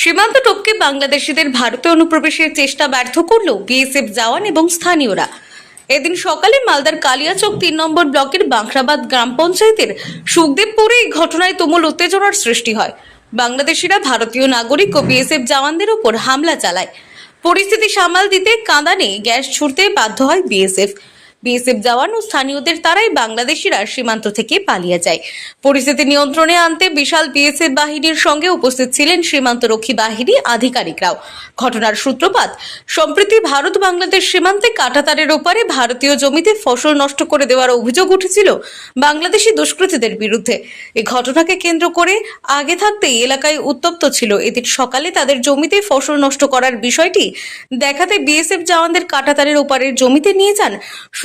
সীমান্ত টপকে বাংলাদেশিদের ভারতে অনুপ্রবেশের চেষ্টা ব্যর্থ করল বিএসএফ জওয়ান এবং স্থানীয়রা। এদিন সকালে মালদার কালিয়াচক ৩ নম্বর ব্লকের বাঁকড়াবাদ গ্রাম পঞ্চায়েতের সুখদেবপুরে এই ঘটনায় তুমুল উত্তেজনার সৃষ্টি হয়। বাংলাদেশিরা ভারতীয় নাগরিক ও বিএসএফ জওয়ানদের উপর হামলা চালায়। পরিস্থিতি সামাল দিতে কাঁদানে গ্যাস ছুড়তে বাধ্য হয় বিএসএফ জওয়ান ও স্থানীয়দের তারাই বাংলাদেশিরা সীমান্ত থেকে পালিয়ে যায়। পরিস্থিতি নিয়ন্ত্রণে আনতে বিশাল বিএসএফ বাহিনীর সঙ্গে উপস্থিত ছিলেন সীমান্তরক্ষী বাহিনী আধিকারিকরাও। ঘটনার সূত্রপাত সম্প্রতি ভারত বাংলাদেশ সীমান্তে কাঁটাতারের ওপারে ভারতীয় জমিতে ফসল নষ্ট করে দেওয়ার অভিযোগ উঠেছিল বাংলাদেশি দুষ্কৃতীদের বিরুদ্ধে। এই ঘটনাকে কেন্দ্র করে আগে থাকতেই এলাকায় উত্তপ্ত ছিল। এদিন সকালে তাদের জমিতে ফসল নষ্ট করার বিষয়টি দেখাতে বিএসএফ জওয়ানদের কাঁটাতারের ওপারের জমিতে নিয়ে যান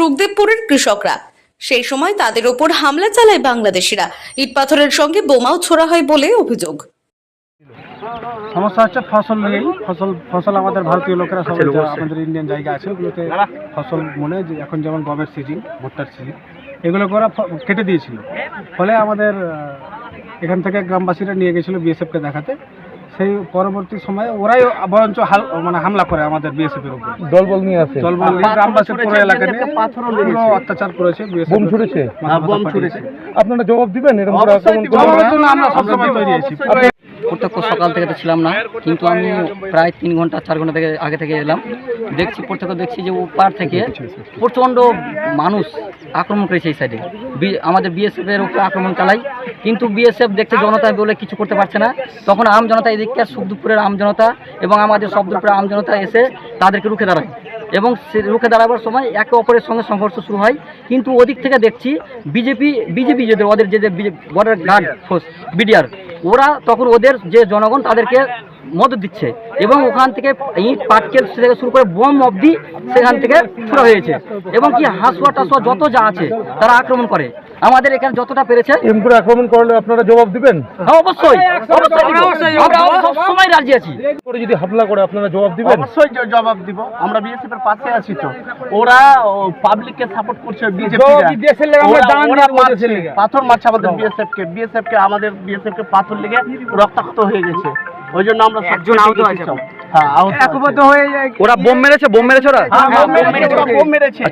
সুখদেবপুরের কৃষকরা। সেই সময় তাদের ওপর হামলা চালায় বাংলাদেশিরা। ইট পাথরের সঙ্গে বোমাও ছোড়া হয় বলে অভিযোগ। সমস্যা হচ্ছে ফসল নিয়েই। ফসল আমাদের ভারতীয় লোকেরা সব আমাদের ইন্ডিয়ান জায়গা আছে ওগুলোতে ফসল মনে যে এখন যেমন গমের সিজন, ভুট্টার সিজন, এগুলো করে কেটে দিয়েছিল। ফলে আমাদের এখান থেকে গ্রামবাসীরা নিয়ে গেছিল বিএসএফকে দেখাতে। সেই পরবর্তী সময়ে ওরাই বরঞ্চ হামলা করে আমাদের বিএসএফের উপর। দলবল নিয়ে আসে, দলবল নিয়ে গ্রামবাসী পুরো এলাকা নিয়ে পুরো অত্যাচার করেছে। বোম ছুড়েছে। আপনারা জবাব দিবেন? এরকম আমরা সবসময় তৈরি আছি। প্রত্যক্ষ সকাল থেকে তো ছিলাম না, কিন্তু আমি প্রায় 3 ঘন্টা 4 ঘন্টা থেকে আগে থেকে এলাম। দেখছি যে ওপার থেকে প্রচণ্ড মানুষ আক্রমণ করেছে এই সাইডে। আমাদের বিএসএফের উপরে আক্রমণ চালাই, কিন্তু বিএসএফ দেখছে জনতা বলে কিছু করতে পারছে না। তখন আম জনতা এদিকে সুখদেবপুরের আম জনতা এবং আমাদের সবদুপুরের আম জনতা এসে তাদেরকে রুখে দাঁড়ায় এবং রুখে দাঁড়াবার সময় একে অপরের সঙ্গে সংঘর্ষ শুরু হয়। কিন্তু ওদিক থেকে দেখছি বিজেপি ওদের যে বর্ডার গার্ড ফোর্স বিডিআর, ওরা তখন ওদের যে জনগণ তাদেরকে মদত দিচ্ছে এবং ওখান থেকে ইট পাটকেল থেকে শুরু করে বোম অবধি সেখান থেকে ছোড়া হয়েছে এবং কি হাঁসুয়া টাসুয়া যত যা আছে তারা আক্রমণ করে। আমাদের এখানে যতটা পেরেছে এমপুরে আক্রমণ করলে আপনারা জবাব দিবেন? হ্যাঁ, অবশ্যই আমরা সবসময় রাজি আছি। যদি হামলা করে আপনারা জবাব দিবেন? অবশ্যই জবাব দিব। আমরা বিএসএফ এর পাশে আছি। তো ওরা পাবলিককে সাপোর্ট করছে, পাথর মারছে আমাদের বিএসএফ কে আমাদের বিএসএফ কে পাথর লেগে রক্তাক্ত হয়ে গেছে। ওই জন্য আমরা একজন আহত হয়েছে। হ্যাঁ, আহত হয়ে ওরা বোম মেরেছে। ওরা বোম মেরেছে।